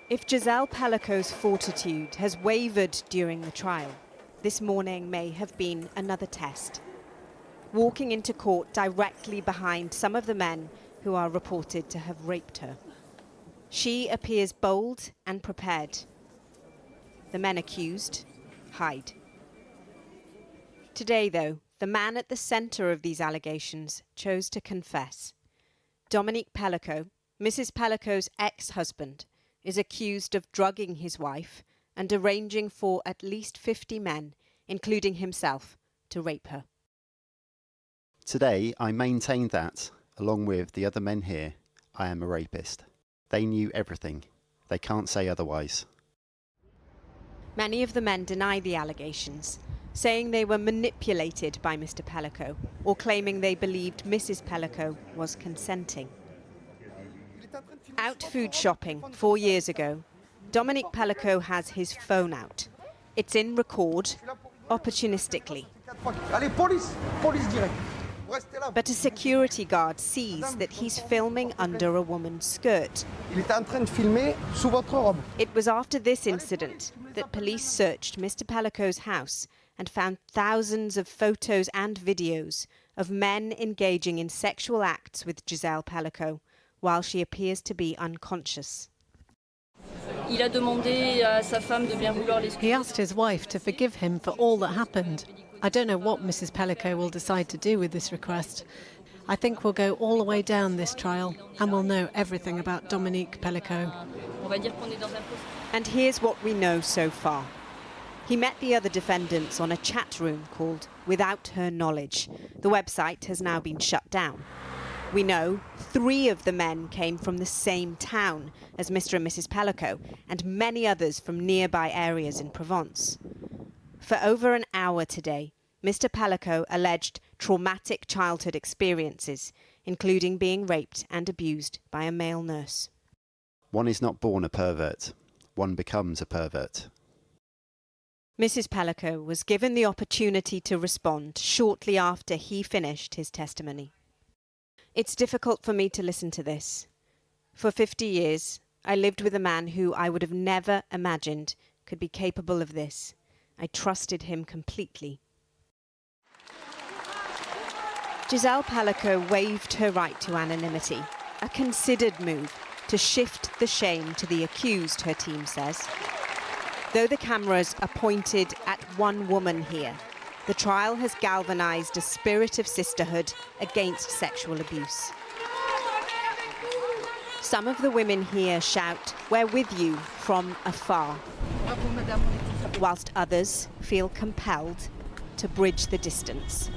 If Gisele Pelicot's fortitude has wavered during the trial, this morning may have been another test. Walking into court directly behind some of the men who are reported to have raped her. She appears bold and prepared. The men accused hide. Today, though, the man at the centre of these allegations chose to confess. Dominique Pelicot, Mrs. Pelicot's ex-husband, is accused of drugging his wife and arranging for at least 50 men, including himself, to rape her. Today, I maintain that, along with the other men here, I am a rapist. They knew everything. They can't say otherwise. Many of the men deny the allegations, saying they were manipulated by Mr. Pelicot or claiming they believed Mrs. Pelicot was consenting. Out food shopping 4 years ago, Dominique Pelicot has his phone out. It's in record, opportunistically. But a security guard sees that he's filming under a woman's skirt. It was after this incident that police searched Mr. Pelicot's house and found thousands of photos and videos of men engaging in sexual acts with Gisele Pelicot while she appears to be unconscious. He asked his wife to forgive him for all that happened. I don't know what Mrs. Pelicot will decide to do with this request. I think we'll go all the way down this trial and we'll know everything about Dominique Pelicot. And here's what we know so far. He met the other defendants on a chat room called Without Her Knowledge. The website has now been shut down. We know 3 of the men came from the same town as Mr. and Mrs. Pelicot, and many others from nearby areas in Provence. For over an hour today, Mr. Pelicot alleged traumatic childhood experiences, including being raped and abused by a male nurse. One is not born a pervert. One becomes a pervert. Mrs. Pelicot was given the opportunity to respond shortly after he finished his testimony. It's difficult for me to listen to this. For 50 years, I lived with a man who I would have never imagined could be capable of this. I trusted him completely. Gisele Pelicot waived her right to anonymity, a considered move to shift the shame to the accused, her team says. Though the cameras are pointed at one woman here, the trial has galvanised a spirit of sisterhood against sexual abuse. Some of the women here shout, "We're with you," from afar, whilst others feel compelled to bridge the distance.